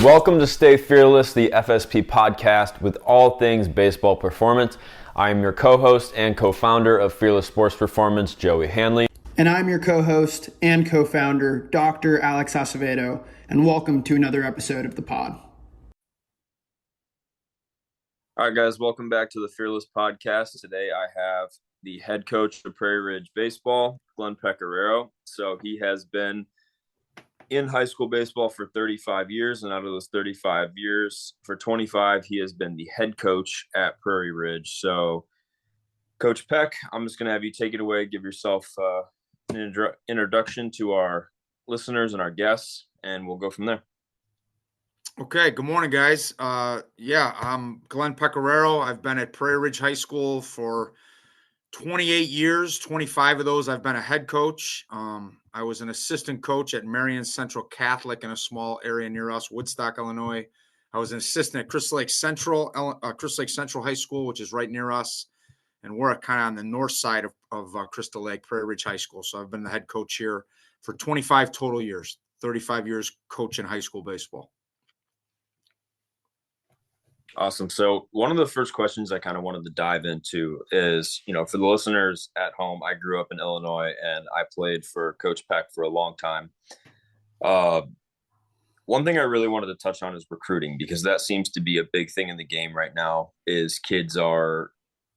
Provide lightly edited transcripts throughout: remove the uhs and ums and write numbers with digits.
Welcome to Stay Fearless, the FSP podcast with all things baseball performance. I am your co-host and co-founder of Fearless Sports Performance, Joey Hanley. And I'm your co-host and co-founder, Dr. Alex Acevedo, and welcome to another episode of the pod. All right, guys, welcome back to the Fearless podcast. Today I have the head coach of Prairie Ridge Baseball, Glen Pecoraro. So he has been in high school baseball for 35 years, and out of those 35 years, for 25, he has been the head coach at Prairie Ridge. So, Coach Peck, I'm just going to have you take it away, give yourself an introduction to our listeners and our guests, and we'll go from there. Okay, good morning, guys. I'm Glen Pecoraro. I've been at Prairie Ridge High School for 28 years. 25 of those I've been a head coach. I was an assistant coach at Marion Central Catholic in a small area near us, Woodstock, Illinois. I was an assistant at Crystal Lake Central High School, which is right near us. And we're kind of on the north side of Crystal Lake, Prairie Ridge High School. So I've been the head coach here for 25 total years, 35 years coaching high school baseball. Awesome. So one of the first questions I kind of wanted to dive into is, for the listeners at home, I grew up in Illinois and I played for Coach Peck for a long time. One thing I really wanted to touch on is recruiting, because that seems to be a big thing in the game right now. Is kids are,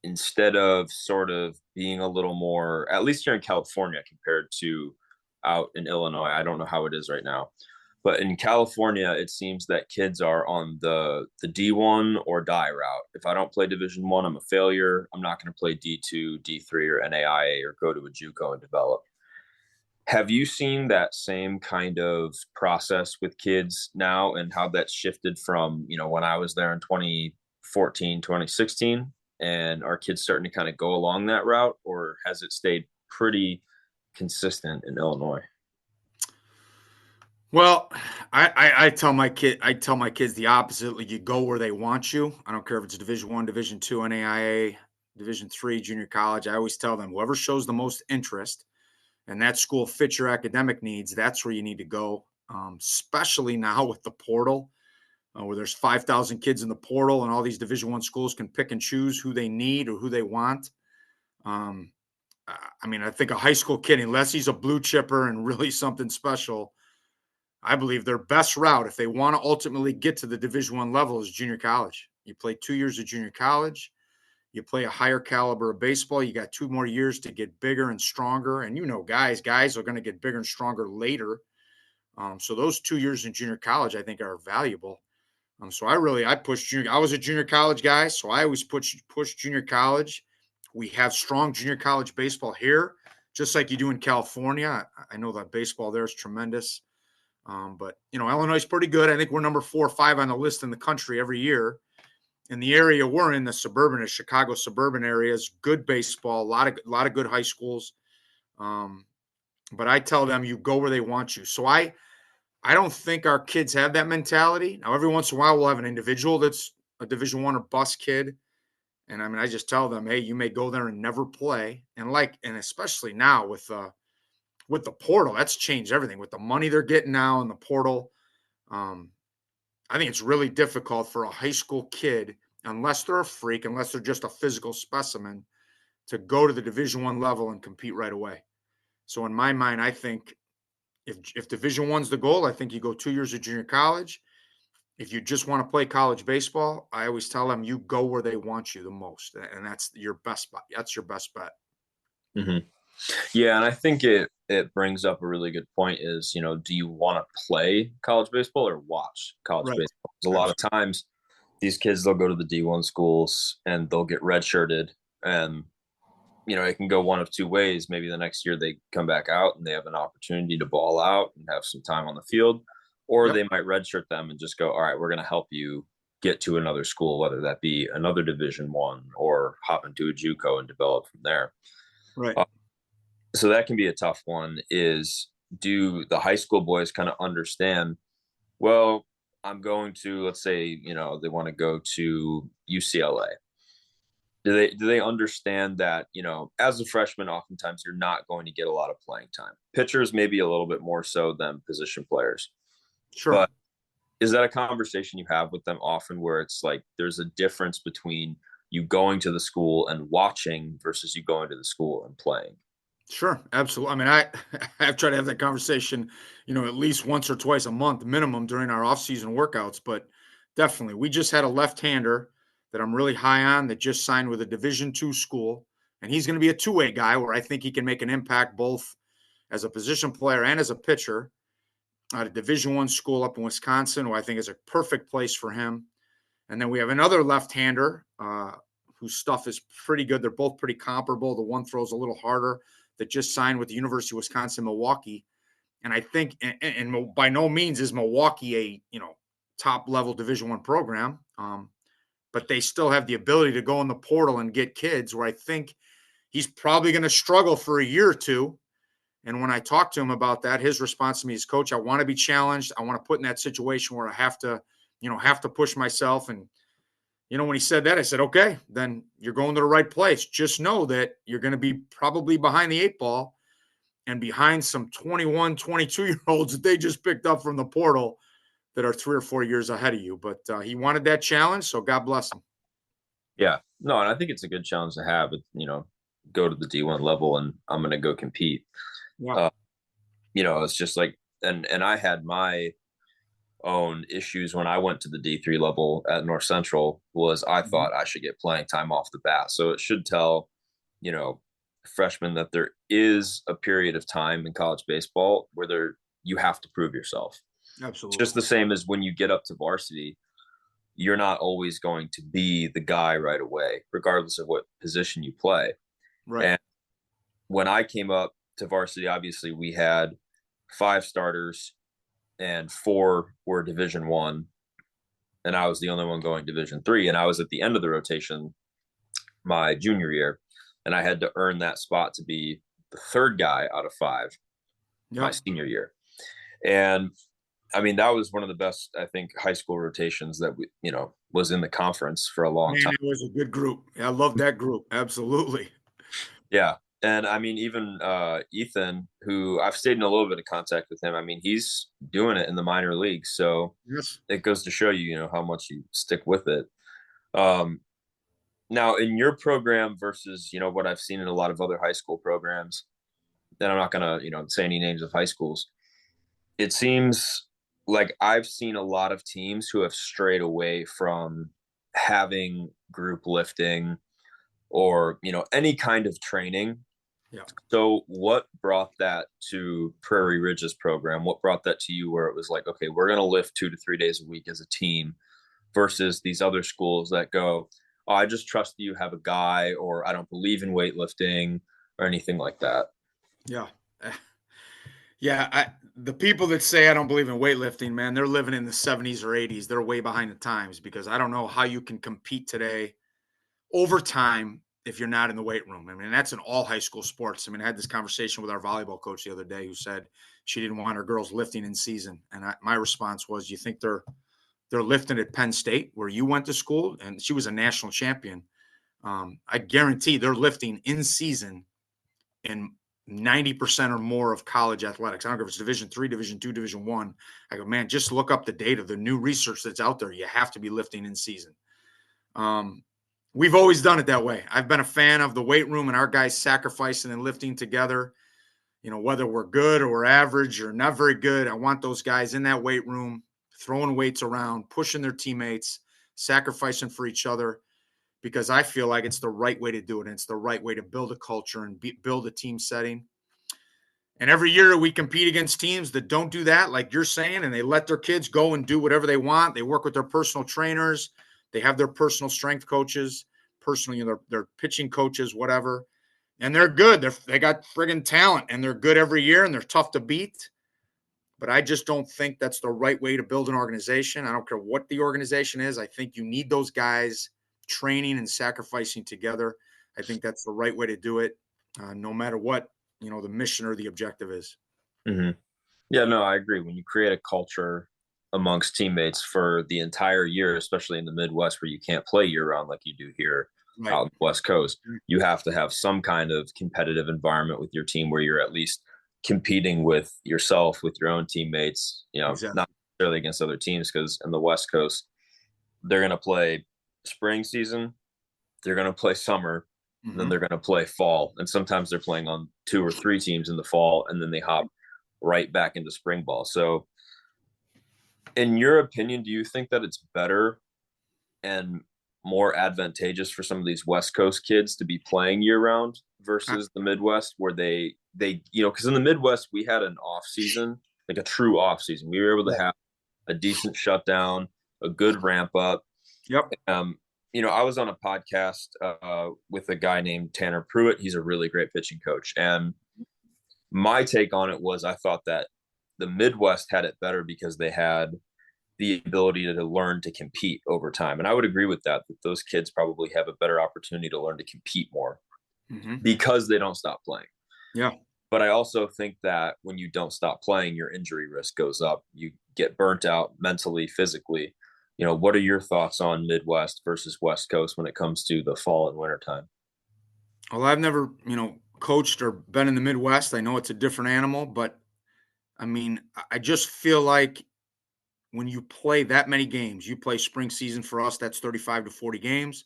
instead of sort of being a little more, at least here in California compared to out in Illinois, I don't know how it is right now. But in California, it seems that kids are on the D1 or die route. If I don't play Division I, I'm a failure. I'm not going to play D2, D3, or NAIA or go to a JUCO and develop. Have you seen that same kind of process with kids now, and how that's shifted from, when I was there in 2014, 2016, and are kids starting to kind of go along that route, or has it stayed pretty consistent in Illinois? Well, I tell my kids the opposite. Like, you go where they want you. I don't care if it's Division I, Division II, NAIA, Division III, junior college. I always tell them, whoever shows the most interest and that school fits your academic needs, that's where you need to go. Especially now with the portal, where there's 5,000 kids in the portal, and all these Division I schools can pick and choose who they need or who they want. I think a high school kid, unless he's a blue chipper and really something special, I believe their best route, if they want to ultimately get to the Division I level, is junior college. You play 2 years of junior college. You play a higher caliber of baseball. You got 2 more years to get bigger and stronger. And guys are going to get bigger and stronger later. So those 2 years in junior college, I think, are valuable. So I push junior. I was a junior college guy, so I always push junior college. We have strong junior college baseball here, just like you do in California. I know that baseball there is tremendous. But Illinois is pretty good. I think we're number 4 or 5 on the list in the country every year. In the area we're in, the Chicago suburban areas, good baseball, a lot of good high schools. But I tell them, you go where they want you. So I don't think our kids have that mentality. Now, every once in a while, we'll have an individual that's a Division I or bust kid. And I just tell them, hey, you may go there and never play. And especially now with the portal, that's changed everything. With the money they're getting now in the portal, I think it's really difficult for a high school kid, unless they're a freak, unless they're just a physical specimen, to go to the Division I level and compete right away. So in my mind, I think if Division I's the goal, I think you go 2 years of junior college. If you just want to play college baseball, I always tell them, you go where they want you the most, and that's your best bet. That's your best bet. Mm-hmm. Yeah, and I think it brings up a really good point is, do you want to play college baseball or watch college baseball? Because a lot of times these kids, they'll go to the D1 schools and they'll get redshirted, and, it can go one of two ways. Maybe the next year they come back out and they have an opportunity to ball out and have some time on the field, or they might redshirt them and just go, all right, we're going to help you get to another school, whether that be another Division I or hop into a JUCO and develop from there. Right. So that can be a tough one. Is, do the high school boys kind of understand, well, I'm going to, let's say, they want to go to UCLA. Do they understand that, as a freshman, oftentimes you're not going to get a lot of playing time. Pitchers maybe a little bit more so than position players. Sure. But is that a conversation you have with them often where it's like there's a difference between you going to the school and watching versus you going to the school and playing? Sure, absolutely. I mean, I've tried to have that conversation, at least once or twice a month minimum during our off-season workouts. But definitely, we just had a left-hander that I'm really high on that just signed with a Division II school, and he's going to be a two-way guy where I think he can make an impact both as a position player and as a pitcher at a Division I school up in Wisconsin, who I think is a perfect place for him. And then we have another left-hander whose stuff is pretty good. They're both pretty comparable. The one throws a little harder, that just signed with the University of Wisconsin-Milwaukee. And I think, and by no means is Milwaukee a top level Division I program, but they still have the ability to go in the portal and get kids. Where I think he's probably going to struggle for a year or two. And when I talked to him about that, his response to me is, "Coach, I want to be challenged. I want to put in that situation where I have to push myself." And when he said that, I said, "Okay, then you're going to the right place. Just know that you're going to be probably behind the eight ball and behind some 21, 22-year-olds that they just picked up from the portal that are 3 or 4 years ahead of you." But he wanted that challenge, so God bless him. Yeah, no, and I think it's a good challenge to have. Go to the D1 level, and I'm going to go compete. Yeah. Uh, it's just like, and I had my own issues when I went to the D3 level at North Central. Was I thought I should get playing time off the bat, so it should tell, freshmen that there is a period of time in college baseball where you have to prove yourself. Absolutely. It's just the same as when you get up to varsity. You're not always going to be the guy right away, regardless of what position you play. Right. And when I came up to varsity, obviously we had 5 starters and 4 were Division I, and I was the only one going Division III. And I was at the end of the rotation my junior year, and I had to earn that spot to be the 3rd guy out of 5 my senior year. And I mean, that was one of the best, I think, high school rotations that was in the conference for a long time. It was a good group. Yeah, I love that group. Absolutely. Yeah. And I mean, even Ethan, who I've stayed in a little bit of contact with him. I mean, he's doing it in the minor leagues. So Yes. it goes to show you, how much you stick with it. Now, in your program versus, what I've seen in a lot of other high school programs, and I'm not going to, say any names of high schools, it seems like I've seen a lot of teams who have strayed away from having group lifting or, any kind of training. Yeah. So what brought that to Prairie Ridge's program? What brought that to you where it was like, okay, we're going to lift 2 to 3 days a week as a team versus these other schools that go, oh, I just trust you have a guy, or I don't believe in weightlifting or anything like that? Yeah. Yeah. The people that say I don't believe in weightlifting, man, they're living in the 70s or 80s. They're way behind the times, because I don't know how you can compete today over time if you're not in the weight room. I mean, that's in all high school sports. I mean, I had this conversation with our volleyball coach the other day, who said she didn't want her girls lifting in season. And my response was, you think they're lifting at Penn State, where you went to school? And she was a national champion. I guarantee they're lifting in season in 90% or more of college athletics. I don't care if it's Division III, Division II, Division I. I go, man, just look up the data, the new research that's out there. You have to be lifting in season. We've always done it that way. I've been a fan of the weight room and our guys sacrificing and lifting together. Whether we're good or we're average or not very good, I want those guys in that weight room, throwing weights around, pushing their teammates, sacrificing for each other, because I feel like it's the right way to do it. And it's the right way to build a culture and build a team setting. And every year we compete against teams that don't do that, like you're saying, and they let their kids go and do whatever they want. They work with their personal trainers. They have their personal strength coaches, their pitching coaches, whatever. And they're good. They got friggin' talent, and they're good every year, and they're tough to beat. But I just don't think that's the right way to build an organization. I don't care what the organization is. I think you need those guys training and sacrificing together. I think that's the right way to do it, no matter what, the mission or the objective is. Mm-hmm. Yeah, no, I agree. When you create a culture amongst teammates for the entire year, especially in the Midwest where you can't play year round like you do here out on the West Coast, you have to have some kind of competitive environment with your team where you're at least competing with yourself, with your own teammates, Exactly. necessarily against other teams because in the West Coast, they're going to play spring season, they're going to play summer, and then Mm-hmm. they're going to play fall. And sometimes they're playing on 2 or 3 teams in the fall, and then they hop right back into spring ball. So, in your opinion, do you think that it's better and more advantageous for some of these West Coast kids to be playing year round versus the Midwest, where they because in the Midwest we had an off season, like a true off season. We were able to Yeah. have a decent shutdown, a good ramp up. Yep. I was on a podcast with a guy named Tanner Pruitt. He's a really great pitching coach, and my take on it was I thought that the Midwest had it better because they had the ability to learn to compete over time. And I would agree with that those kids probably have a better opportunity to learn to compete more Mm-hmm. because they don't stop playing. Yeah. But I also think that when you don't stop playing, your injury risk goes up. You get burnt out mentally, physically. What are your thoughts on Midwest versus West Coast when it comes to the fall and winter time? Well, I've never, coached or been in the Midwest. I know it's a different animal, but I mean, I just feel like when you play that many games, you play spring season for us, that's 35 to 40 games.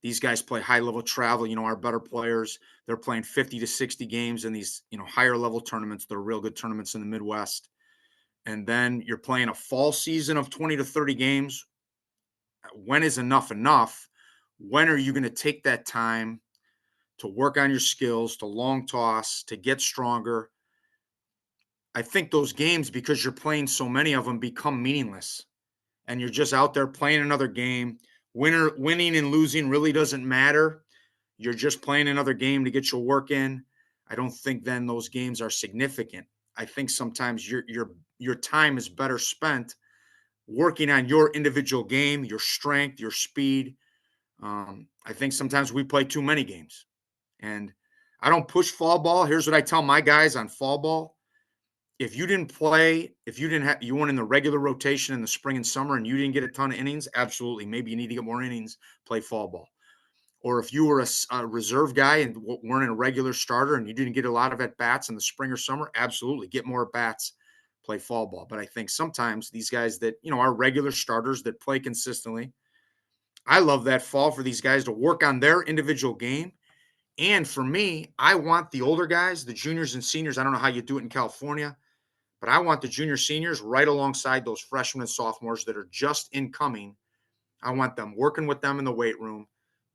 These guys play high level travel. Our better players, they're playing 50 to 60 games in these, higher level tournaments. They're real good tournaments in the Midwest. And then you're playing a fall season of 20 to 30 games. When is enough enough? When are you going to take that time to work on your skills, to long toss, to get stronger? I think those games, because you're playing so many of them, become meaningless. And you're just out there playing another game. Winning and losing really doesn't matter. You're just playing another game to get your work in. I don't think then those games are significant. I think sometimes your time is better spent working on your individual game, your strength, your speed. I think sometimes we play too many games, and I don't push fall ball. Here's what I tell my guys on fall ball: if you didn't play, if you didn't have, you weren't in the regular rotation in the spring and summer, and you didn't get a ton of innings, absolutely, maybe you need to get more innings. Play fall ball. Or if you were a reserve guy and weren't in a regular starter and you didn't get a lot of at bats in the spring or summer, absolutely get more at bats, play fall ball. But I think sometimes these guys that are regular starters that play consistently, I love that fall for these guys to work on their individual game. And for me, I want the older guys, the juniors and seniors. I don't know how you do it in California, but I want the junior seniors right alongside those freshmen and sophomores that are just incoming. I want them working with them in the weight room,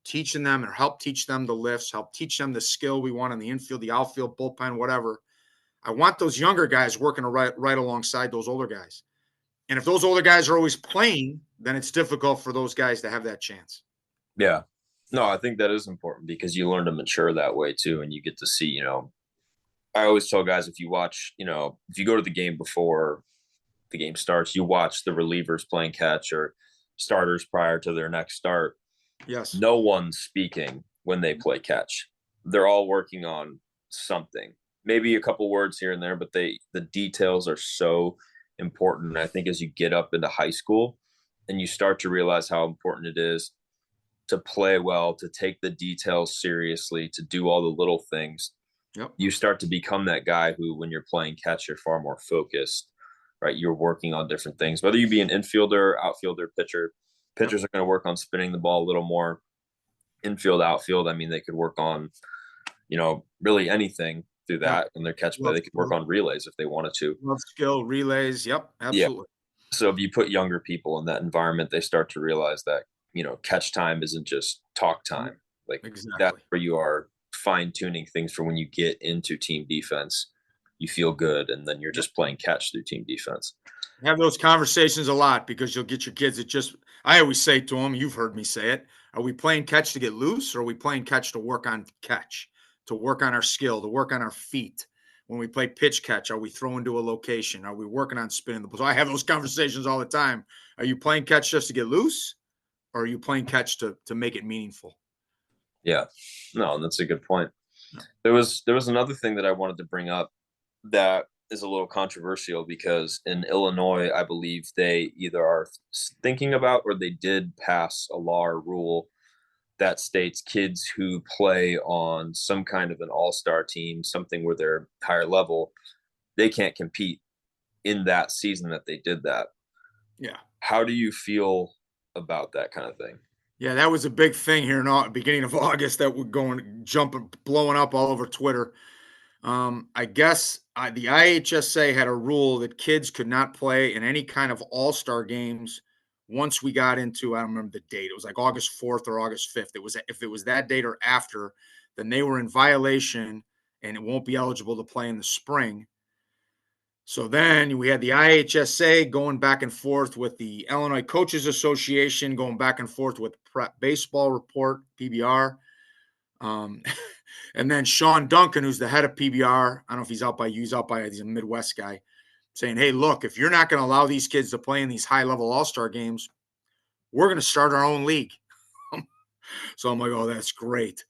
teaching them or help teach them the lifts, help teach them the skill we want on the infield, the outfield, bullpen, whatever. I want those younger guys working right alongside those older guys. And if those older guys are always playing, then it's difficult for those guys to have that chance. Yeah. No, I think that is important because you learn to mature that way too. And you get to see, I always tell guys if you watch, if you go to the game before the game starts, you watch the relievers playing catch or starters prior to their next start. Yes. No one's speaking when they play catch. They're all working on something. Maybe a couple words here and there, but the details are so important. I think as you get up into high school and you start to realize how important it is to play well, to take the details seriously, to do all the little things, Yep. you start to become that guy who, when you're playing catch, you're far more focused, right? You're working on different things, whether you be an infielder, outfielder, pitcher. Pitchers are going to work on spinning the ball a little more. Infield, outfield, I mean, they could work on, really anything through that in their catch play. They could work on relays if they wanted to. Love skill, relays. Yep, absolutely. Yeah. So if you put younger people in that environment, they start to realize that, catch time isn't just talk time. Like that's where you are fine tuning things for when you get into team defense. You feel good, and then you're just playing catch through team defense. Have those conversations a lot because you'll get your kids that I always say to them, you've heard me say it, are we playing catch to get loose, or are we playing catch to work on catch, to work on our skill, to work on our feet? When we play pitch catch, are we throwing to a location? Are we working on spinning the ball? So I have those conversations all the time. Are you playing catch just to get loose, or are you playing catch to make it meaningful? Yeah, no, that's a good point. There was another thing that I wanted to bring up that is a little controversial because in Illinois, I believe they either are thinking about or they did pass a law or rule that states kids who play on some kind of an all-star team, something where they're higher level, they can't compete in that season that they did that. Yeah. How do you feel about that kind of thing? Yeah, that was a big thing here in beginning of August that would blowing up all over Twitter. I guess the IHSA had a rule that kids could not play in any kind of all-star games once we got into, I don't remember the date. It was like August 4th or August 5th. It was if it was that date or after, then they were in violation and it won't be eligible to play in the spring. So then we had the IHSA going back and forth with the Illinois Coaches Association, going back and forth with Prep Baseball Report, PBR. Um, and then Sean Duncan, who's the head of PBR, I don't know if he's out by you, he's a Midwest guy, saying, hey, look, if you're not going to allow these kids to play in these high-level all-star games, we're going to start our own league. So I'm like, oh, that's great.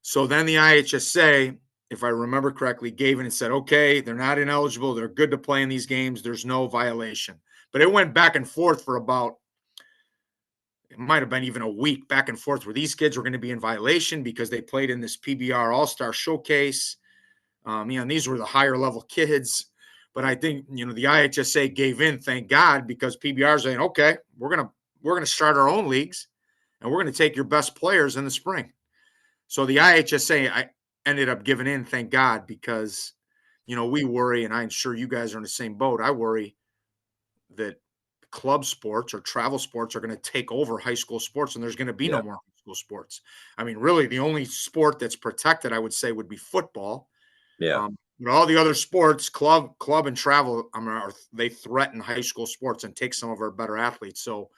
So then the IHSA, if I remember correctly, gave in and said, okay, they're not ineligible. They're good to play in these games. There's no violation. But it went back and forth for it might have been even a week back and forth where these kids were going to be in violation because they played in this PBR All-Star Showcase. And these were the higher level kids. But I think, the IHSA gave in, thank God, because PBR is saying, okay, we're going to start our own leagues and we're going to take your best players in the spring. So the IHSA ended up giving in, thank God, because, we worry, and I'm sure you guys are in the same boat. I worry that club sports or travel sports are going to take over high school sports and there's going to be no Yeah. more high school sports. I mean, really, the only sport that's protected, I would say, would be football. Yeah. But all the other sports, club and travel, they threaten high school sports and take some of our better athletes. So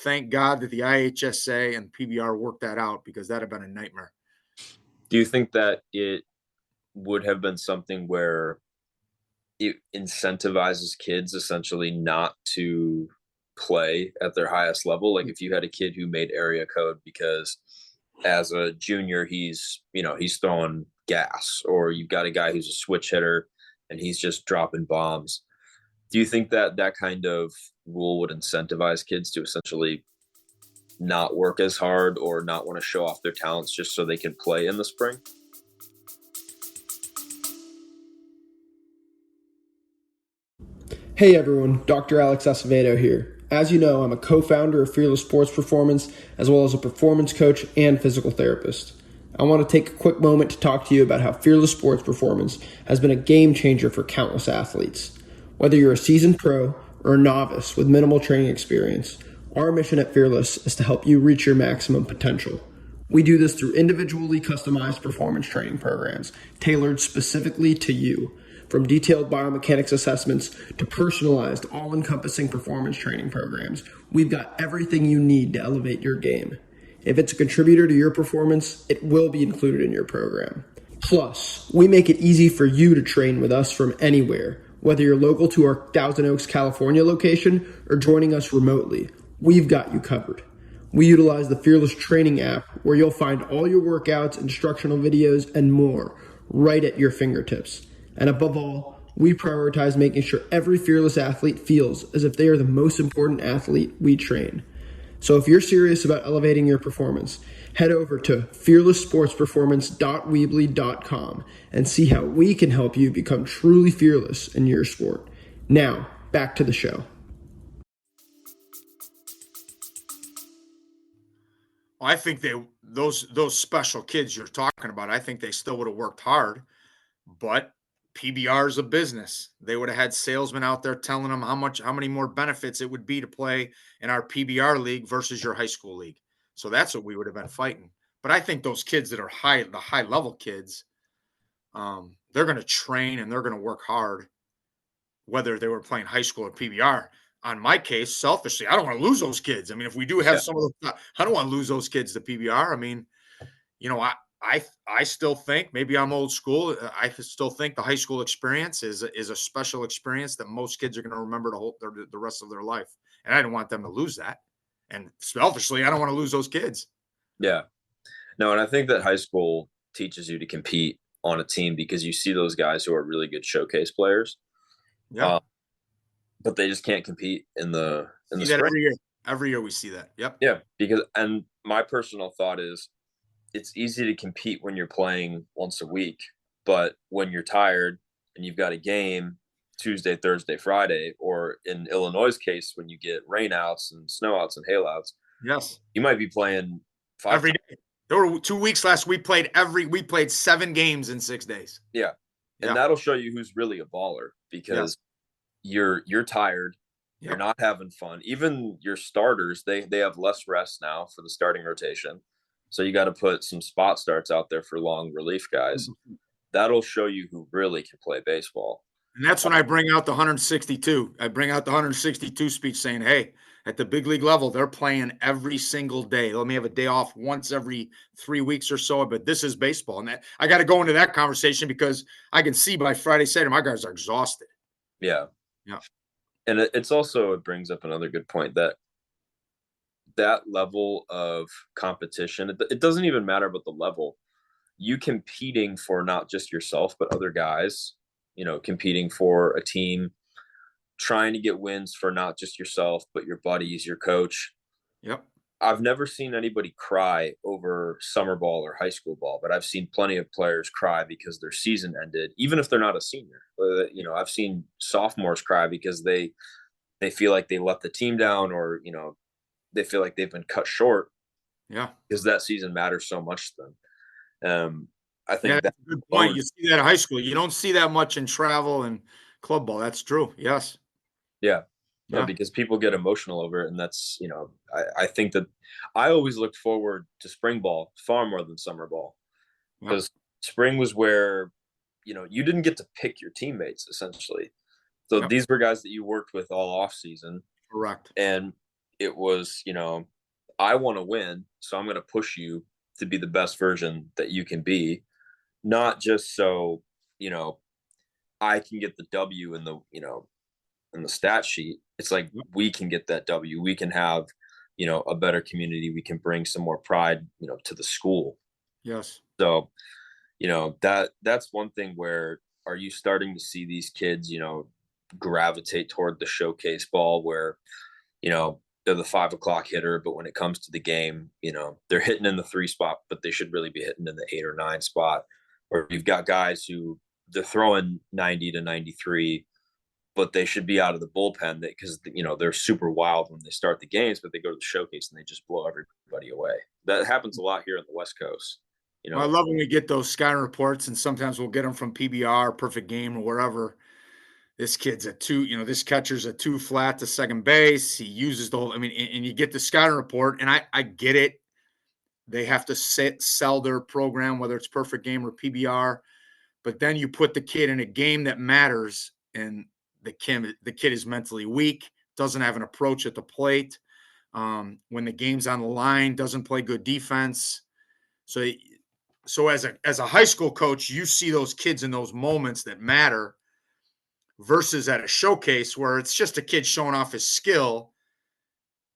thank God that the IHSA and PBR worked that out because that'd have been a nightmare. Do you think that it would have been something where it incentivizes kids essentially not to play at their highest level? Like if you had a kid who made area code because as a junior he's throwing gas, or you've got a guy who's a switch hitter and he's just dropping bombs. Do you think that that kind of rule would incentivize kids to essentially not work as hard or not want to show off their talents just so they can play in the spring? Hey everyone, Dr. Alex Acevedo here. As you know, I'm a co-founder of Fearless Sports Performance, as well as a performance coach and physical therapist. I want to take a quick moment to talk to you about how Fearless Sports Performance has been a game changer for countless athletes. Whether you're a seasoned pro or a novice with minimal training experience, our mission at Fearless is to help you reach your maximum potential. We do this through individually customized performance training programs tailored specifically to you. From detailed biomechanics assessments to personalized, all-encompassing performance training programs, we've got everything you need to elevate your game. If it's a contributor to your performance, it will be included in your program. Plus, we make it easy for you to train with us from anywhere, whether you're local to our Thousand Oaks, California location or joining us remotely. We've got you covered. We utilize the Fearless Training app where you'll find all your workouts, instructional videos, and more right at your fingertips. And above all, we prioritize making sure every Fearless athlete feels as if they are the most important athlete we train. So if you're serious about elevating your performance, head over to fearlesssportsperformance.weebly.com and see how we can help you become truly fearless in your sport. Now, back to the show. Well, I think those special kids you're talking about, I think they still would have worked hard, but PBR is a business. They would have had salesmen out there telling them how many more benefits it would be to play in our PBR league versus your high school league. So that's what we would have been fighting. But I think those kids that are the high level kids, they're going to train and they're going to work hard, whether they were playing high school or PBR. On my case, selfishly, I don't want to lose those kids. I mean, if we do have Yeah. some of those, I don't want to lose those kids to PBR. I mean, I still think, maybe I'm old school. I still think the high school experience is a special experience that most kids are going to remember the rest of their life. And I don't want them to lose that. And selfishly, I don't want to lose those kids. Yeah. No, and I think that high school teaches you to compete on a team because you see those guys who are really good showcase players. Yeah. But they just can't compete in the See that spring. every year. Every year we see that. Yep. Yeah, and my personal thought is it's easy to compete when you're playing once a week, but when you're tired and you've got a game, Tuesday, Thursday, Friday, or in Illinois' case, when you get rainouts and snowouts and hailouts, Yes. you might be playing five Every times. day. There were 2 weeks last. We played 7 games in 6 days. Yeah. And Yeah. that'll show you who's really a baller Yes. because you're tired, you're Yep. not having fun. Even your starters, they have less rest now for the starting rotation. So you got to put some spot starts out there for long relief guys. That'll show you who really can play baseball. And that's when I bring out the 162. I bring out the 162 speech saying, hey, at the big league level, they're playing every single day. Let me have a day off once every 3 weeks or so, but this is baseball. And I got to go into that conversation because I can see by Friday, Saturday, my guys are exhausted. Yeah. Yeah. And it's also, it brings up another good point that level of competition, it doesn't even matter about the level. You competing for not just yourself, but other guys, competing for a team, trying to get wins for not just yourself, but your buddies, your coach. Yep. I've never seen anybody cry over summer ball or high school ball, but I've seen plenty of players cry because their season ended, even if they're not a senior. I've seen sophomores cry because they feel like they let the team down, or they feel like they've been cut short. Yeah. Because that season matters so much to them. I Yeah, think that that's a good point. You see that in high school. You don't see that much in travel and club ball. That's true. Yes. yeah, no, Yeah. because people get emotional over it, and that's I think that I always looked forward to spring ball far more than summer ball, Yep. because spring was where you didn't get to pick your teammates essentially. So Yep. these were guys that you worked with all off season, Correct. and it was I want to win, so I'm going to push you to be the best version that you can be, not just so I can get the W in the stat sheet. It's like Yep. we can get that W. We can have a better community. We can bring some more pride to the school. Yes. So that's one thing. Where are you starting to see these kids gravitate toward the showcase ball, where they're the 5 o'clock hitter, but when it comes to the game, they're hitting in the 3 spot, but they should really be hitting in the 8 or 9 spot. Or you've got guys who they're throwing 90 to 93, but they should be out of the bullpen because they're super wild when they start the games, but they go to the showcase and they just blow everybody away. That happens a lot here on the West Coast. Well, I love when we get those scouting reports, and sometimes we'll get them from PBR, Perfect Game, or wherever. This kid's a 2, this catcher's a 2 flat to second base. He uses the whole, and you get the scouting report, and I get it. They have to sell their program, whether it's Perfect Game or PBR. But then you put the kid in a game that matters, and the kid is mentally weak, doesn't have an approach at the plate. When the game's on the line, doesn't play good defense. So as a high school coach, you see those kids in those moments that matter, versus at a showcase where it's just a kid showing off his skill.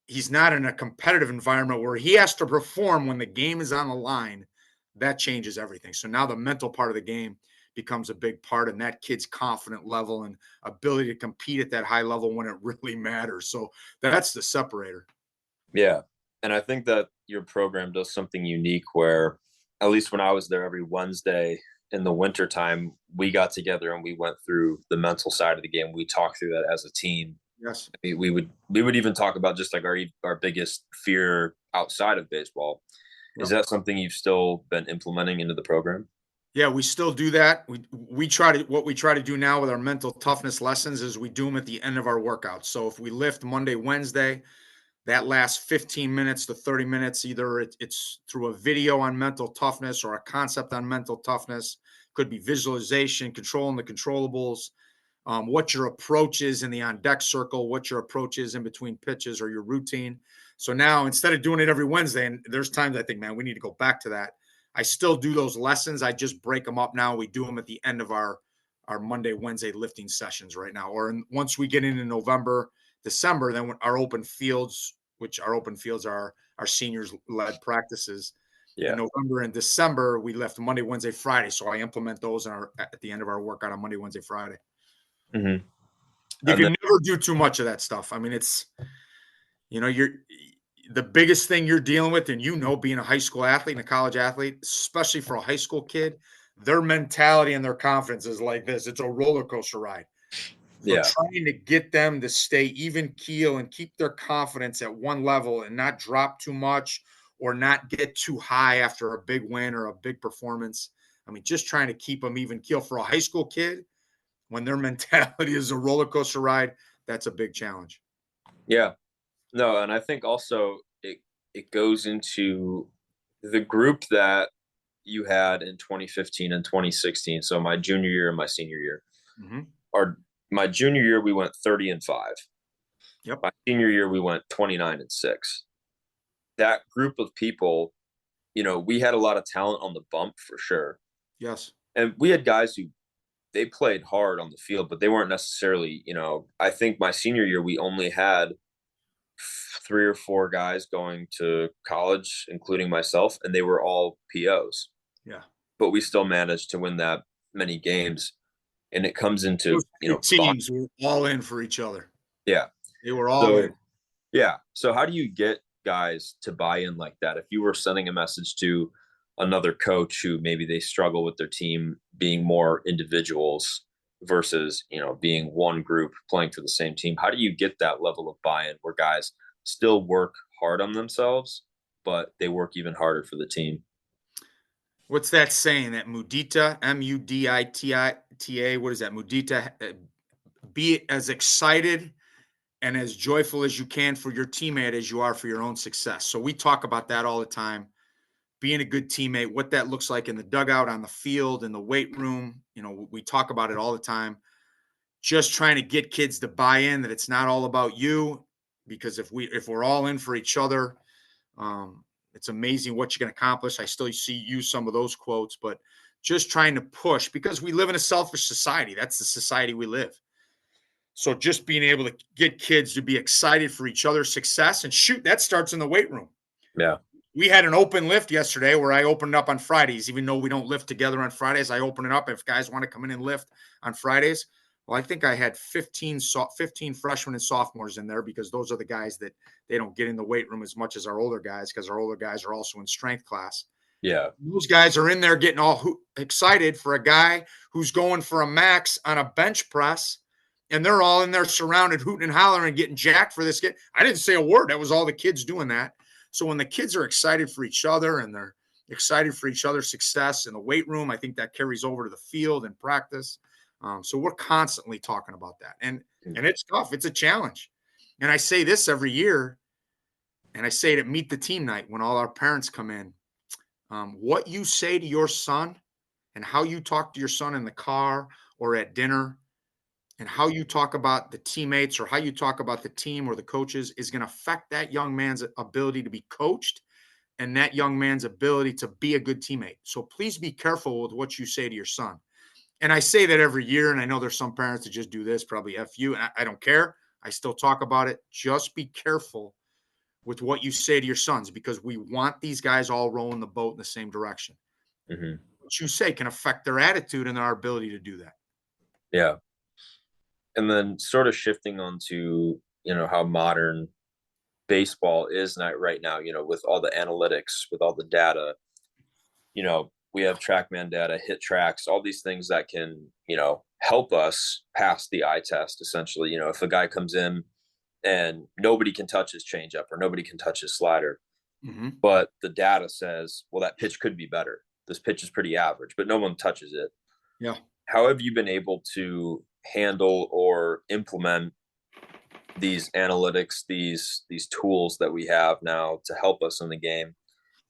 He's not in a competitive environment where he has to perform when the game is on the line. That changes everything. So now the mental part of the game becomes a big part, and that kid's confident level and ability to compete at that high level when it really matters. So that's the separator. Yeah. And I think that your program does something unique where, at least when I was there every Wednesday in the wintertime, we got together and we went through the mental side of the game. We talked through that as a team. Yes. We would even talk about just like our biggest fear outside of baseball. Yep. Is that something you've still been implementing into the program? Yeah, we still do that. We try to do now with our mental toughness lessons is we do them at the end of our workouts. So if we lift Monday, Wednesday, that last 15 minutes to 30 minutes, either it's through a video on mental toughness or a concept on mental toughness. Could be visualization, controlling the controllables, what your approach is in the on deck circle, what your approach is in between pitches or your routine. So now instead of doing it every Wednesday, and there's times I think, man, we need to go back to that. I still do those lessons. I just break them up now. We do them at the end of our Monday, Wednesday lifting sessions right now. Or once we get into November, December, then our open fields, which our open fields are our seniors led practices. Yeah. In November and December, we left Monday, Wednesday, Friday. So I implement those at the end of our workout on Monday, Wednesday, Friday. Mm-hmm. You can never do too much of that stuff. I mean, it's, you're the biggest thing you're dealing with, and being a high school athlete and a college athlete, especially for a high school kid, their mentality and their confidence is like this. It's a roller coaster ride. So Yeah. trying to get them to stay even keel and keep their confidence at one level and not drop too much or not get too high after a big win or a big performance. I mean, just trying to keep them even keel for a high school kid when their mentality is a roller coaster ride. That's a big challenge. Yeah. No, and I think also it goes into the group that you had in 2015 and 2016. So my junior year and my senior year. Mm-hmm. Our My junior year we went 30-5. Yep. My senior year we went 29-6. That group of people, we had a lot of talent on the bump for sure. Yes. And we had guys who they played hard on the field, but they weren't necessarily, I think my senior year we only had 3 or 4 guys going to college, including myself, and they were all POs. Yeah. But we still managed to win that many games. And it comes into, Those two teams were all in for each other. yeah. They were all So, in. yeah. So how do you get guys to buy in like that? If you were sending a message to another coach who maybe they struggle with their team being more individuals versus, being one group playing for the same team, how do you get that level of buy-in where guys still work hard on themselves, but they work even harder for the team? What's that saying? That mudita, Mudita, what is that? Mudita, be as excited and as joyful as you can for your teammate as you are for your own success. So we talk about that all the time. Being a good teammate, what that looks like in the dugout, on the field, in the weight room. We talk about it all the time. Just trying to get kids to buy in that it's not all about you, because if we're all in for each other, it's amazing what you can accomplish. I still use some of those quotes, but just trying to push, because we live in a selfish society. That's the society we live. So just being able to get kids to be excited for each other's success, and shoot, that starts in the weight room. Yeah. We had an open lift yesterday where I opened up on Fridays. Even though we don't lift together on Fridays, I open it up if guys want to come in and lift on Fridays. Well, I think I had 15 freshmen and sophomores in there, because those are the guys that they don't get in the weight room as much as our older guys, because our older guys are also in strength class. Yeah. Those guys are in there getting all excited for a guy who's going for a max on a bench press, and they're all in there surrounded, hooting and hollering and getting jacked for this kid. I didn't say a word. That was all the kids doing that. So when the kids are excited for each other and they're excited for each other's success in the weight room, I think that carries over to the field and practice. So we're constantly talking about that. And it's tough. It's a challenge. And I say this every year, and I say it at Meet the Team night when all our parents come in. What you say to your son and how you talk to your son in the car or at dinner, and how you talk about the teammates or how you talk about the team or the coaches, is going to affect that young man's ability to be coached and that young man's ability to be a good teammate. So please be careful with what you say to your son. And I say that every year, and I know there's some parents that just do this, probably F you, and I don't care. I still talk about it. Just be careful with what you say to your sons, because we want these guys all rowing the boat in the same direction. Mm-hmm. What you say can affect their attitude and our ability to do that. Yeah. And then sort of shifting onto, how modern baseball is not right now, with all the analytics, with all the data, we have TrackMan data, hit tracks, all these things that can, help us pass the eye test. Essentially, if a guy comes in and nobody can touch his changeup or nobody can touch his slider, but the data says, well, that pitch could be better. This pitch is pretty average, but no one touches it. Yeah. How have you been able to handle or implement these analytics, these tools that we have now to help us in the game?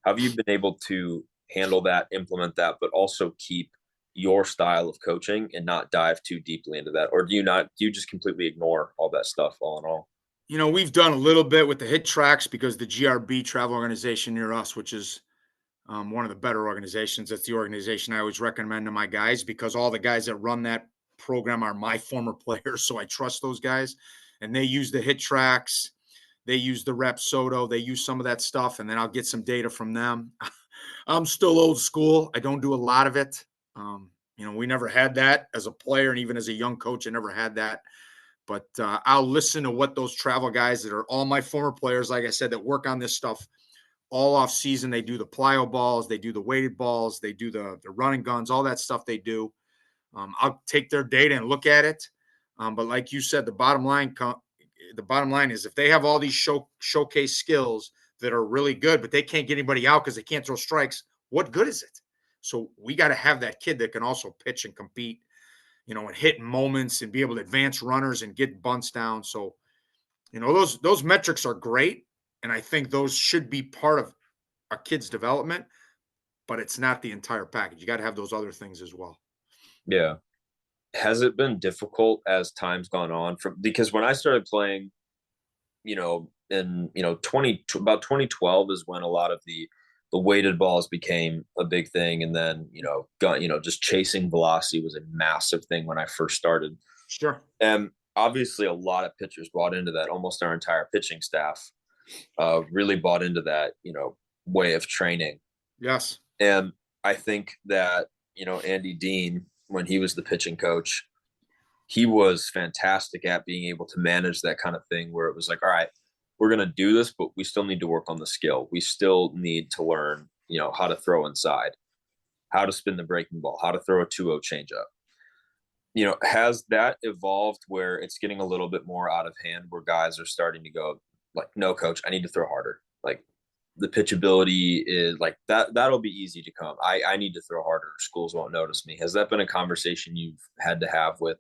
How have you been able to handle that, implement that, but also keep your style of coaching and not dive too deeply into that? Or do you just completely ignore all that stuff all in all? We've done a little bit with the hit tracks, because the GRB travel organization near us, which is one of the better organizations, that's the organization I always recommend to my guys, because all the guys that run that program are my former players. So I trust those guys, and they use the hit tracks. They use the Rep Soto. They use some of that stuff, and then I'll get some data from them. I'm still old school. I don't do a lot of it. We never had that as a player, and even as a young coach, I never had that. But I'll listen to what those travel guys that are all my former players, like I said, that work on this stuff all off season. They do the plyo balls, they do the weighted balls, they do the running guns, all that stuff they do. I'll take their data and look at it. But like you said, the bottom line is if they have all these showcase skills that are really good, but they can't get anybody out because they can't throw strikes, what good is it? So we got to have that kid that can also pitch and compete, and hit in moments and be able to advance runners and get bunts down. So, those metrics are great. And I think those should be part of a kid's development, but it's not the entire package. You got to have those other things as well. Yeah. Has it been difficult as time's gone on? Because when I started playing, in about 2012 is when a lot of the weighted balls became a big thing, and then just chasing velocity was a massive thing when I first started. Sure. And obviously, a lot of pitchers bought into that. Almost our entire pitching staff really bought into that, way of training. Yes. And I think that Andy Dean, when he was the pitching coach, he was fantastic at being able to manage that kind of thing where it was like, all right, we're going to do this, but we still need to work on the skill. We still need to learn, how to throw inside, how to spin the breaking ball, how to throw a 2-0 changeup. Has that evolved where it's getting a little bit more out of hand where guys are starting to go like, no, coach, I need to throw harder. Like the pitchability is like that'll be easy to come. I need to throw harder. Schools won't notice me. Has that been a conversation you've had to have with,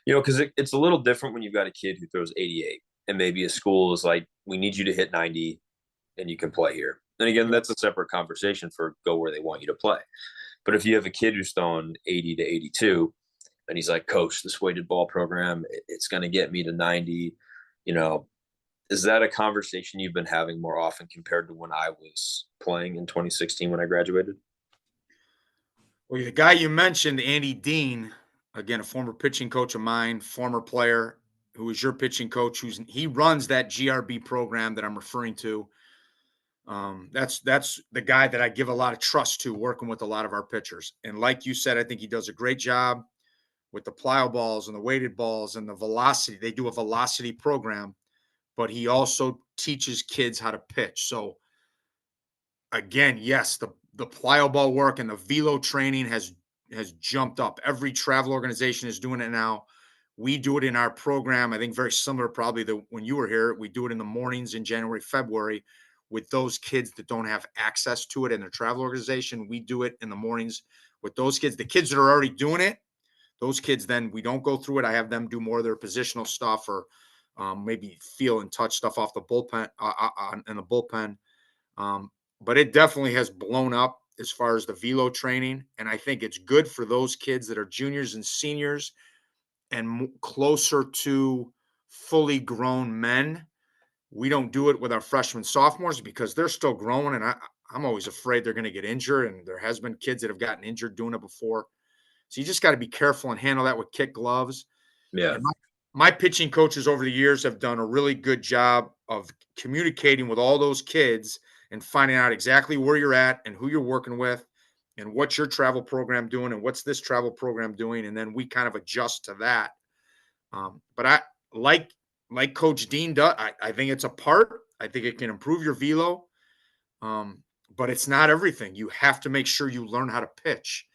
because it's a little different when you've got a kid who throws 88 and maybe a school is like, we need you to hit 90 and you can play here. And again, that's a separate conversation for go where they want you to play. But if you have a kid who's throwing 80 to 82 and he's like, coach, this weighted ball program, it's going to get me to 90, is that a conversation you've been having more often compared to when I was playing in 2016 when I graduated? Well, the guy you mentioned, Andy Dean, again, a former pitching coach of mine, former player who is your pitching coach, he runs that GRB program that I'm referring to. That's the guy that I give a lot of trust to working with a lot of our pitchers. And like you said, I think he does a great job with the plyo balls and the weighted balls and the velocity. They do a velocity program, but he also teaches kids how to pitch. So again, yes, the plyo ball work and the velo training has jumped up. Every travel organization is doing it now. We do it in our program. I think very similar, probably to when you were here. We do it in the mornings in January, February with those kids that don't have access to it in their travel organization. We do it in the mornings with those kids. The kids that are already doing it, those kids, then we don't go through it. I have them do more of their positional stuff or maybe feel and touch stuff off the bullpen in the bullpen. But it definitely has blown up as far as the velo training. And I think it's good for those kids that are juniors and seniors and closer to fully grown men. We don't do it with our freshmen, sophomores because they're still growing. And I'm always afraid they're going to get injured. And there has been kids that have gotten injured doing it before. So you just got to be careful and handle that with kit gloves. Yeah. And my pitching coaches over the years have done a really good job of communicating with all those kids and finding out exactly where you're at and who you're working with and what's your travel program doing and what's this travel program doing. And then we kind of adjust to that. But I like Coach Dean does. I think it's a part. I think it can improve your velo. But it's not everything. You have to make sure you learn how to pitch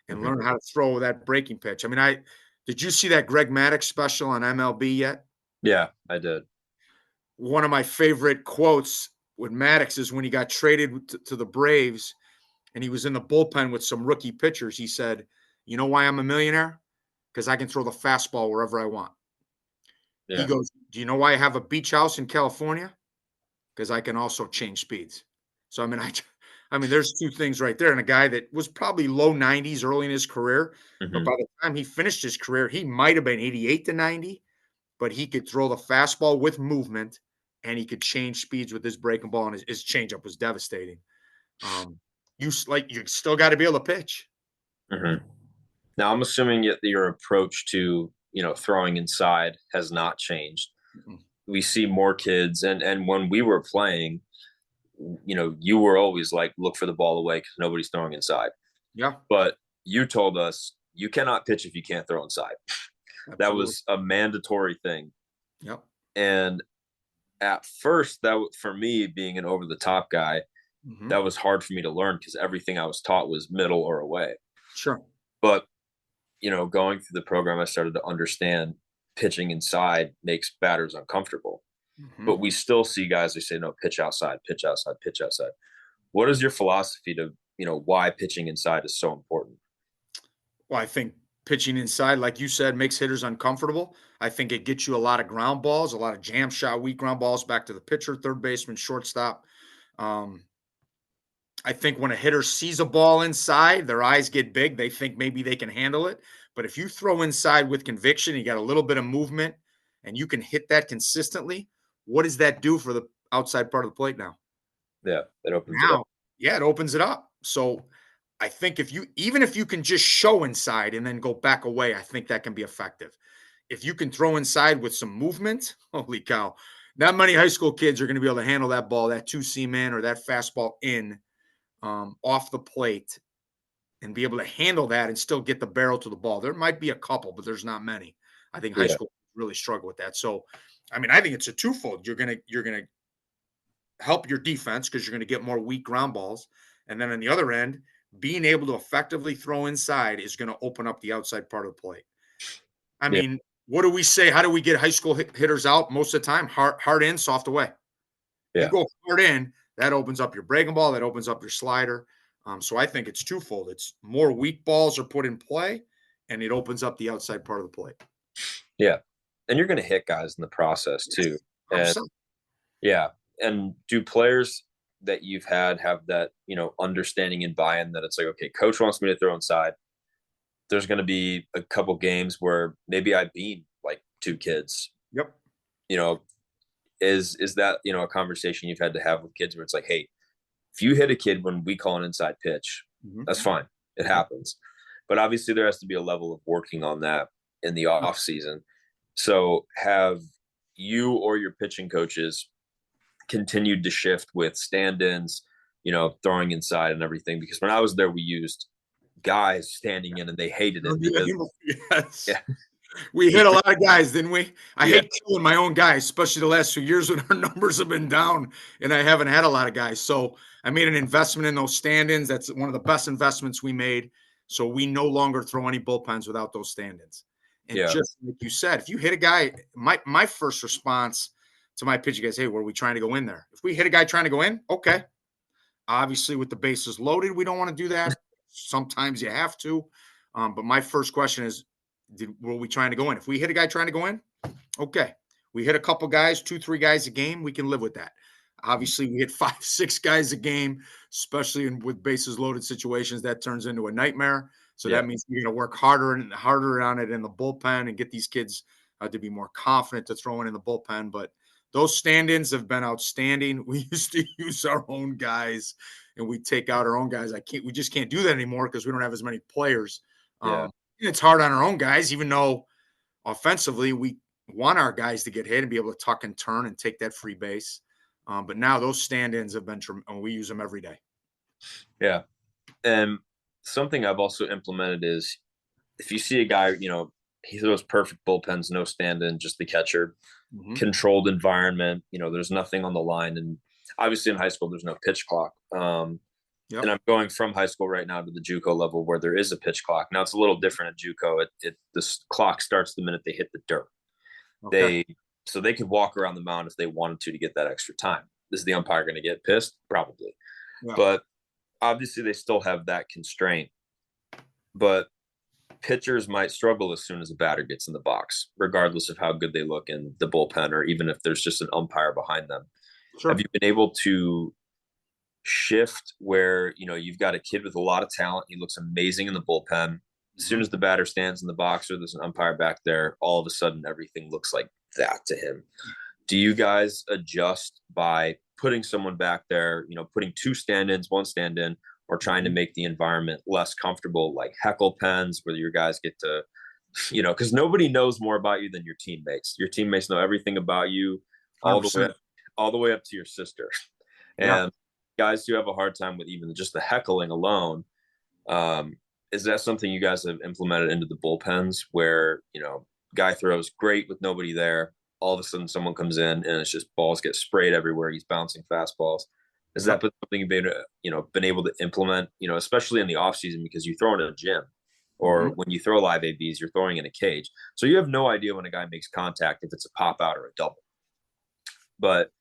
and learn how to throw that breaking pitch. I mean, did you see that Greg Maddux special on MLB yet? Yeah, I did. One of my favorite quotes with Maddux is when he got traded to the Braves and he was in the bullpen with some rookie pitchers. He said, you know why I'm a millionaire? Because I can throw the fastball wherever I want. Yeah. He goes, do you know why I have a beach house in California? Because I can also change speeds. So, I mean, there's two things right there. And a guy that was probably low 90s early in his career, but by the time he finished his career, he might have been 88 to 90, but he could throw the fastball with movement and he could change speeds with his breaking ball, and his changeup was devastating. You still got to be able to pitch. Now, I'm assuming that your approach to throwing inside has not changed. We see more kids, and when we were playing, you were always like, look for the ball away because nobody's throwing inside. Yeah. But you told us you cannot pitch if you can't throw inside. Absolutely. That was a mandatory thing. Yep. And at first, that for me, being an over-the-top guy, that was hard for me to learn because everything I was taught was middle or away. Sure. But, going through the program, I started to understand pitching inside makes batters uncomfortable. Mm-hmm. But we still see guys who say, no, pitch outside, pitch outside, pitch outside. What is your philosophy to, why pitching inside is so important? Well, I think pitching inside, like you said, makes hitters uncomfortable. I think it gets you a lot of ground balls, a lot of jam shot, weak ground balls back to the pitcher, third baseman, shortstop. Um, I think when a hitter sees a ball inside, their eyes get big. They think maybe they can handle it. But if you throw inside with conviction, you got a little bit of movement, and you can hit that consistently, what does that do for the outside part of the plate now? Yeah, it opens it up. Now, yeah, it opens it up. So I think even if you can just show inside and then go back away, I think that can be effective. If you can throw inside with some movement, holy cow, not many high school kids are going to be able to handle that ball, that two seam in or that fastball in off the plate and be able to handle that and still get the barrel to the ball. There might be a couple, but there's not many. I think high Yeah, school really struggle with that. So, I mean, I think it's a twofold. You're gonna help your defense because you're going to get more weak ground balls. And then on the other end, being able to effectively throw inside is going to open up the outside part of the plate. I yeah, mean, what do we say? How do we get high school hitters out most of the time? Hard in, soft away. You yeah, go hard in, that opens up your breaking ball, that opens up your slider. So I think it's twofold. It's more weak balls are put in play, and it opens up the outside part of the plate. yeah. And you're going to hit guys in the process too. And 100%. yeah. And do players that you've had have that, understanding and buy-in that it's like, okay, coach wants me to throw inside. There's going to be a couple games where maybe I beat like two kids. Yep. You know, is that, a conversation you've had to have with kids where it's like, hey, if you hit a kid when we call an inside pitch, Mm-hmm. that's fine. It happens. But obviously there has to be a level of working on that in the off season. So have you or your pitching coaches continued to shift with stand-ins, throwing inside and everything? Because when I was there, we used guys standing in and they hated it because Yes. yeah, We hit a lot of guys, didn't we? I yeah, hate killing my own guys, especially the last few years when our numbers have been down and I haven't had a lot of guys. So I made an investment in those stand-ins. That's one of the best investments we made. So we no longer throw any bullpens without those stand-ins. And yeah, just like you said, if you hit a guy, my first response to my pitch, guys, hey, were we trying to go in there? If we hit a guy trying to go in, okay. Obviously, with the bases loaded, we don't want to do that. Sometimes you have to. But my first question is, were we trying to go in? If we hit a guy trying to go in, okay. We hit a couple guys, 2-3 guys a game, we can live with that. Obviously, we hit 5-6 guys a game, especially with bases loaded situations. That turns into a nightmare. So yeah, that means you're going to work harder and harder on it in the bullpen and get these kids to be more confident to throw in the bullpen. But those stand-ins have been outstanding. We used to use our own guys, and we take out our own guys. We just can't do that anymore because we don't have as many players. yeah, It's hard on our own guys, even though offensively we want our guys to get hit and be able to tuck and turn and take that free base. But now those stand-ins have been, and we use them every day. yeah. And something I've also implemented is if you see a guy, he throws perfect bullpens, no stand-in, just the catcher, controlled environment, there's nothing on the line. And obviously in high school, there's no pitch clock. Yep. And I'm going from high school right now to the JUCO level where there is a pitch clock. Now it's a little different at JUCO. This clock starts the minute they hit the dirt. Okay. So they could walk around the mound if they wanted to get that extra time. Is the umpire going to get pissed? Probably. Yeah. But obviously they still have that constraint. But pitchers might struggle as soon as a batter gets in the box, regardless of how good they look in the bullpen, or even if there's just an umpire behind them. Sure. Have you been able to shift where, you've got a kid with a lot of talent, he looks amazing in the bullpen. As soon as the batter stands in the box or there's an umpire back there, all of a sudden everything looks like that to him. Do you guys adjust by putting someone back there, putting 2 stand-ins, 1 stand-in, or trying to make the environment less comfortable, like heckle pens where your guys get to, because nobody knows more about you than your teammates. Your teammates know everything about you, all the way up to your sister. Yeah. And guys who have a hard time with even just the heckling alone, is that something you guys have implemented into the bullpens where, guy throws great with nobody there, all of a sudden someone comes in and it's just balls get sprayed everywhere, he's bouncing fastballs? Has that been something you've been able to implement, especially in the off season because you throw in a gym? or when you throw live ABs, you're throwing in a cage. So you have no idea when a guy makes contact if it's a pop out or a double. But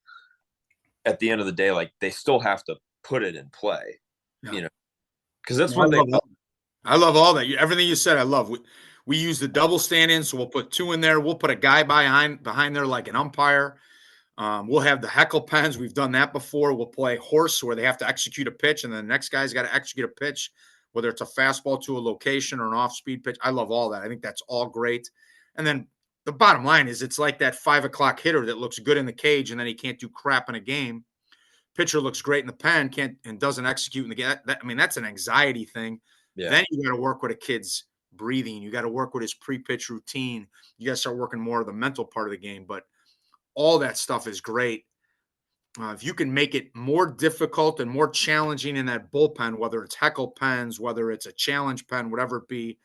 at the end of the day, like they still have to put it in play, Yeah. because that's No, when they. I love all that. Everything you said, I love. We use the double stand-in, so we'll put 2 in there. We'll put a guy behind there like an umpire. We'll have the heckle pens. We've done that before. We'll play horse where they have to execute a pitch, and then the next guy's got to execute a pitch, whether it's a fastball to a location or an off-speed pitch. I love all that. I think that's all great. And then the bottom line is it's like that 5 o'clock hitter that looks good in the cage, and then he can't do crap in a game. Pitcher looks great in the pen, can't and doesn't execute in the game. That's an anxiety thing. Yeah. Then you got to work with a kid's breathing. You got to work with his pre-pitch routine. You got to start working more of the mental part of the game. But all that stuff is great. If you can make it more difficult and more challenging in that bullpen, whether it's heckle pens, whether it's a challenge pen, whatever it be,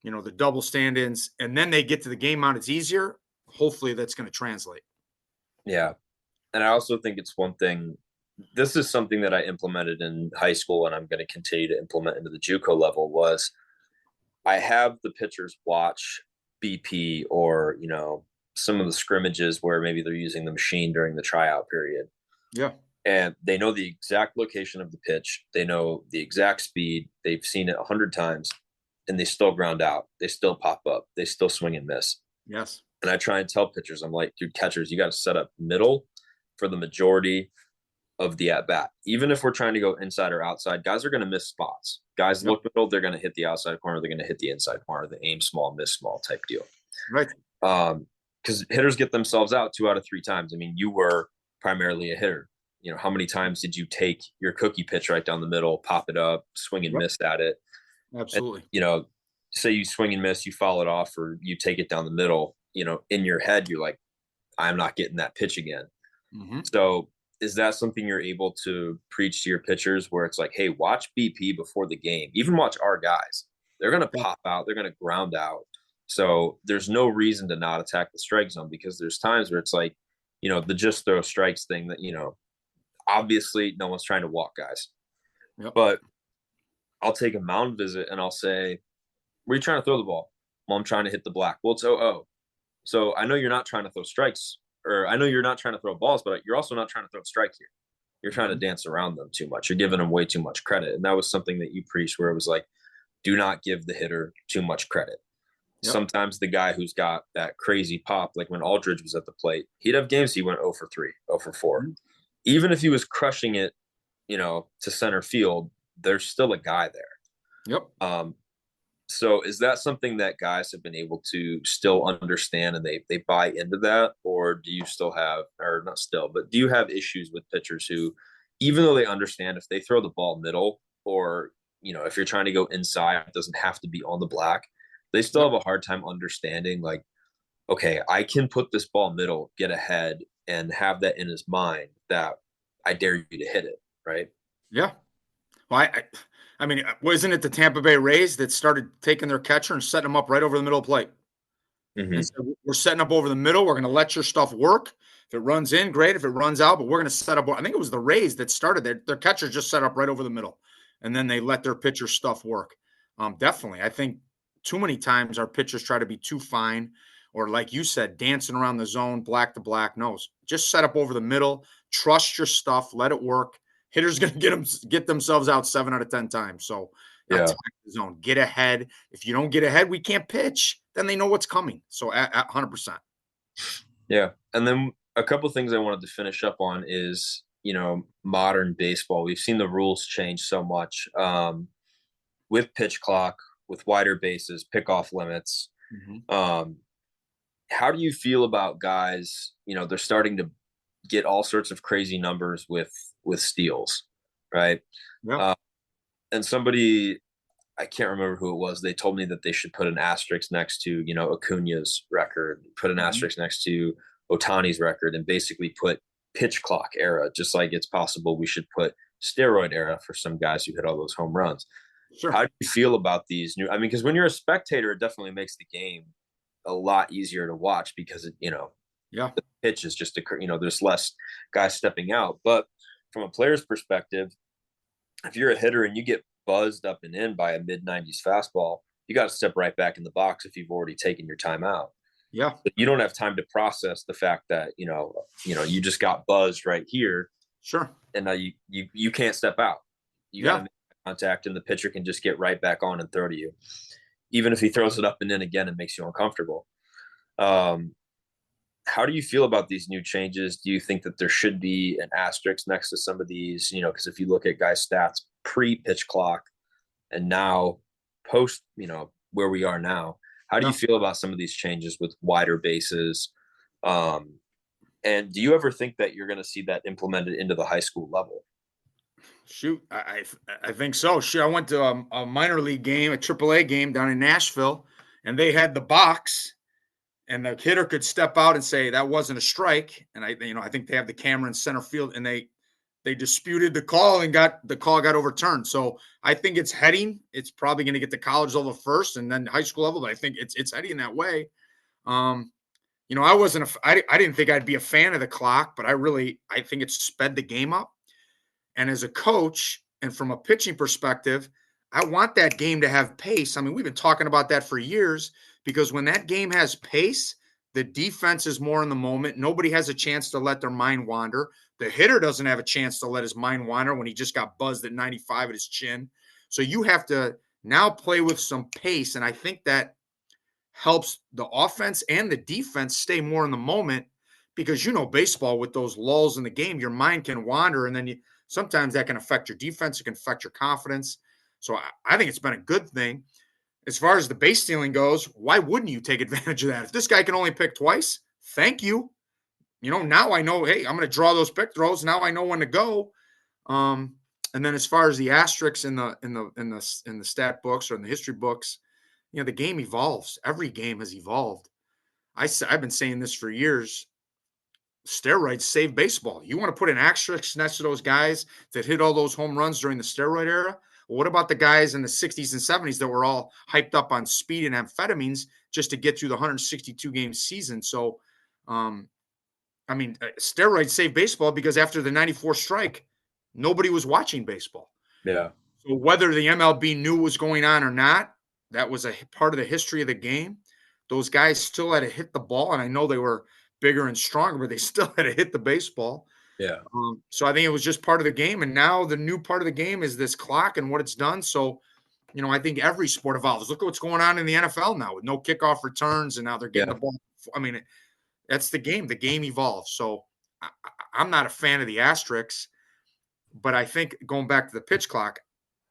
the double stand-ins, and then they get to the game out, it's easier. Hopefully that's going to translate. Yeah. And I also think it's one thing. This is something that I implemented in high school, and I'm going to continue to implement into the JUCO level. Was I have the pitchers watch BP or some of the scrimmages where maybe they're using the machine during the tryout period. Yeah, and they know the exact location of the pitch. They know the exact speed. They've seen it 100 times, and they still ground out. They still pop up. They still swing and miss. yes. And I try and tell pitchers, I'm like, dude, catchers, you got to set up middle for the majority of the at bat. Even if we're trying to go inside or outside, guys are going to miss spots. Guys look middle, they're going to hit the outside corner, they're going to hit the inside corner, the aim small, miss small type deal. Right. Because hitters get themselves out 2 out of 3 times. I mean, you were primarily a hitter. How many times did you take your cookie pitch right down the middle, pop it up, swing and miss at it? Absolutely. And, say you swing and miss, you foul it off, or you take it down the middle, in your head, you're like, I'm not getting that pitch again. Mm-hmm. So is that something you're able to preach to your pitchers where it's like, hey, watch BP before the game, even watch our guys. They're going to pop out. They're going to ground out. So there's no reason to not attack the strike zone, because there's times where it's like, the just throw strikes thing that, obviously no one's trying to walk guys. Yep. But I'll take a mound visit and I'll say, where are you trying to throw the ball? Well, I'm trying to hit the black. Well, it's 0-0. So I know you're not trying to throw strikes, or I know you're not trying to throw balls, but you're also not trying to throw strikes here. You're trying to dance around them too much. You're giving them way too much credit. And that was something that you preached, where it was like, do not give the hitter too much credit. Yep. Sometimes the guy who's got that crazy pop, like when Aldridge was at the plate, he'd have games he went 0 for 3, 0 for 4. Mm-hmm. Even if he was crushing it, to center field, there's still a guy there. Yep. So is that something that guys have been able to still understand, and they buy into that? Or do you still have, or not still, but do you have issues with pitchers who, even though they understand if they throw the ball middle, or, if you're trying to go inside, it doesn't have to be on the black, they still have a hard time understanding, like, okay, I can put this ball middle, get ahead, and have that in his mind that I dare you to hit it, right? Yeah. Well, I mean, wasn't it the Tampa Bay Rays that started taking their catcher and setting him up right over the middle of the plate? Mm-hmm. And so we're setting up over the middle. We're going to let your stuff work. If it runs in, great. If it runs out, but we're going to set up. I think it was the Rays that started their catcher just set up right over the middle, and then they let their pitcher stuff work. Definitely. I think too many times our pitchers try to be too fine, or like you said, dancing around the zone, black to black. No, just set up over the middle. Trust your stuff. Let it work. Hitters going to get themselves out 7 out of 10 times. So attack the zone. Get ahead. If you don't get ahead, we can't pitch. Then they know what's coming. So at 100%. Yeah. And then a couple of things I wanted to finish up on is, modern baseball. We've seen the rules change so much with pitch clock, with wider bases, pickoff limits. Mm-hmm. How do you feel about guys? They're starting to get all sorts of crazy numbers with steals, right? Yeah. And somebody, I can't remember who it was, they told me that they should put an asterisk next to, Acuna's record, put an asterisk next to Ohtani's record, and basically put pitch clock era, just like it's possible we should put steroid era for some guys who hit all those home runs. Sure. How do you feel about these new? I mean, because when you're a spectator, it definitely makes the game a lot easier to watch, because the pitch is just there's less guys stepping out. But from a player's perspective, if you're a hitter and you get buzzed up and in by a mid-90s fastball, you got to step right back in the box if you've already taken your time out. Yeah, But you don't have time to process the fact that you just got buzzed right here, sure. and now you can't step out. You got to Yeah. make contact, and the pitcher can just get right back on and throw to you, even if he throws it up and in again and makes you uncomfortable. Um, how do you feel about these new changes? Do you think that there should be an asterisk next to some of these? Because if you look at guys' stats pre-pitch clock and now post, where we are now, how do you Yeah. feel about some of these changes with wider bases? And do you ever think that you're going to see that implemented into the high school level? Shoot, I think so. Shoot, I went to a minor league game, a AAA game down in Nashville, and they had the box, and the hitter could step out and say that wasn't a strike. And I think they have the camera in center field, and they disputed the call and the call got overturned. So I think it's heading. It's probably going to get to college level first, and then high school level. But I think it's heading that way. Um, I didn't think I'd be a fan of the clock, but I think it's sped the game up. And as a coach and from a pitching perspective, I want that game to have pace. I mean, we've been talking about that for years because when that game has pace, the defense is more in the moment. Nobody has a chance to let their mind wander. The hitter doesn't have a chance to let his mind wander when he just got buzzed at 95 at his chin. So you have to now play with some pace. And I think that helps the offense and the defense stay more in the moment because baseball with those lulls in the game, your mind can wander and then sometimes that can affect your defense, it can affect your confidence. So I think it's been a good thing. As far as the base stealing goes, why wouldn't you take advantage of that? If this guy can only pick twice, thank you. Now I know, hey, I'm going to draw those pick throws. Now I know when to go. And then as far as the asterisks in the stat books or in the history books, the game evolves. Every game has evolved. I've been saying this for years. Steroids save baseball. You want to put an asterisk next to those guys that hit all those home runs during the steroid era? Well, what about the guys in the 60s and 70s that were all hyped up on speed and amphetamines just to get through the 162 game season? So, steroids save baseball because after the 94 strike, nobody was watching baseball. Yeah. So whether the MLB knew what was going on or not, that was a part of the history of the game. Those guys still had to hit the ball, and I know they were bigger and stronger, but they still had to hit the baseball. Yeah. So I think it was just part of the game. And now the new part of the game is this clock and what it's done. So, I think every sport evolves. Look at what's going on in the NFL now with no kickoff returns, and now they're getting the ball. I mean, that's the game. The game evolves. So I'm not a fan of the asterisks, but I think going back to the pitch clock,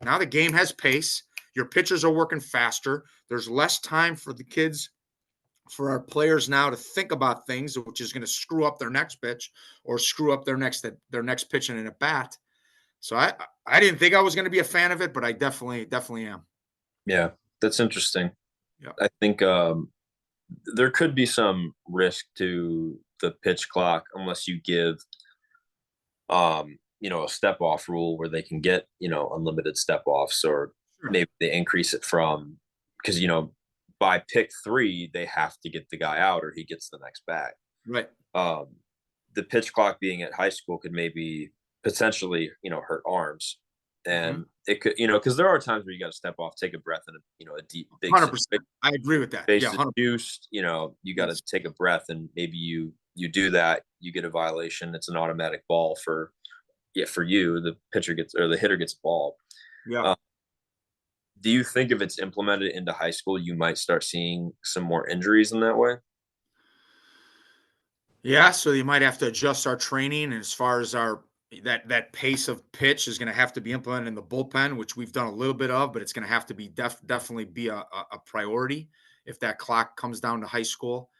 now the game has pace. Your pitchers are working faster. There's less time for the kids, for our players now to think about things, which is going to screw up their next pitch or screw up their next pitch in a bat. So I didn't think I was going to be a fan of it, but I definitely am. Yeah. That's interesting. Yeah. I think there could be some risk to the pitch clock unless you give a step off rule where they can get unlimited step offs, or maybe they increase it from, because by pick 3 they have to get the guy out or he gets the next bat. Right. The pitch clock being at high school could maybe potentially hurt arms, and it could because there are times where you got to step off, take a breath, and a deep big 100%. I agree with that. base Yeah, is 100%. juiced. You got to take a breath, and maybe you do that, you get a violation. It's an automatic ball for you. The pitcher gets, or the hitter gets a ball. Yeah. Do you think if it's implemented into high school, you might start seeing some more injuries in that way? Yeah, so you might have to adjust our training, and as far as that pace of pitch is going to have to be implemented in the bullpen, which we've done a little bit of, but it's going to have to be definitely be a priority if that clock comes down to high school.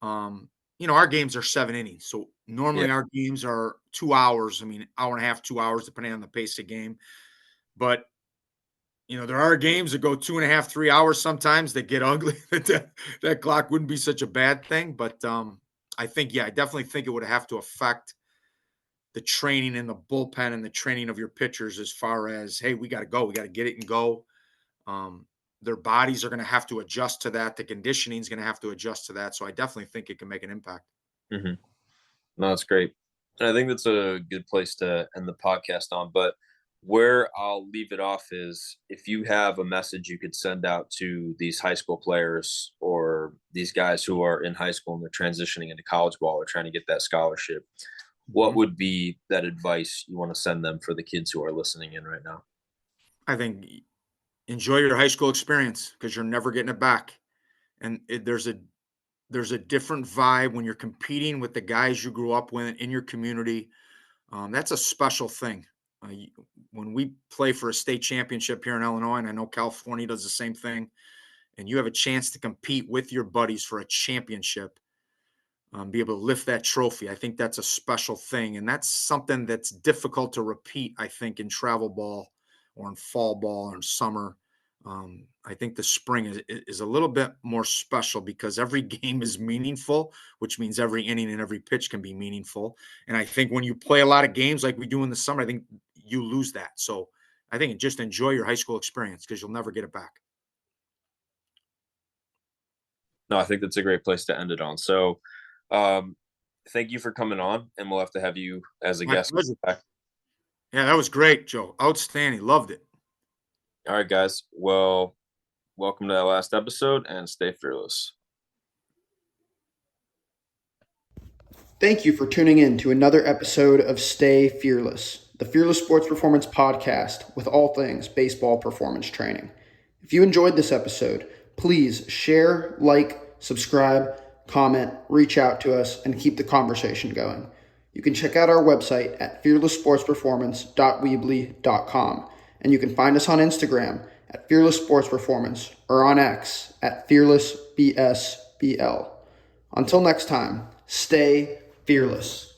Our games are 7 innings, so normally our games are 2 hours. I mean, hour and a half, 2 hours, depending on the pace of game. But there are games that go 2.5, 3 hours sometimes that get ugly. that clock wouldn't be such a bad thing, but I definitely think it would have to affect the training in the bullpen and the training of your pitchers as far as, hey, we got to go. We got to get it and go. Their bodies are going to have to adjust to that. The conditioning is going to have to adjust to that. So I definitely think it can make an impact. Mm-hmm. No, that's great. And I think that's a good place to end the podcast on. But where I'll leave it off is if you have a message you could send out to these high school players or these guys who are in high school and they're transitioning into college ball or trying to get that scholarship, what would be that advice you want to send them for the kids who are listening in right now? I think enjoy your high school experience because you're never getting it back. And there's a different vibe when you're competing with the guys you grew up with in your community. That's a special thing. When we play for a state championship here in Illinois, and I know California does the same thing, and you have a chance to compete with your buddies for a championship, be able to lift that trophy. I think that's a special thing. And that's something that's difficult to repeat, I think, in travel ball or in fall ball or in summer. I think the spring is a little bit more special because every game is meaningful, which means every inning and every pitch can be meaningful. And I think when you play a lot of games like we do in the summer, I think you lose that. So I think just enjoy your high school experience because you'll never get it back. No, I think that's a great place to end it on. So, thank you for coming on, and we'll have to have you as a My guest pleasure. back. Yeah, that was great, Joe. Outstanding. Loved it. All right, guys. Well, welcome to that last episode, and stay fearless. Thank you for tuning in to another episode of Stay Fearless, the Fearless Sports Performance Podcast with all things baseball performance training. If you enjoyed this episode, please share, like, subscribe, comment, reach out to us, and keep the conversation going. You can check out our website at fearlesssportsperformance.weebly.com, and you can find us on Instagram at Fearless Sports Performance or on X at FearlessBSBL. Until next time, stay fearless.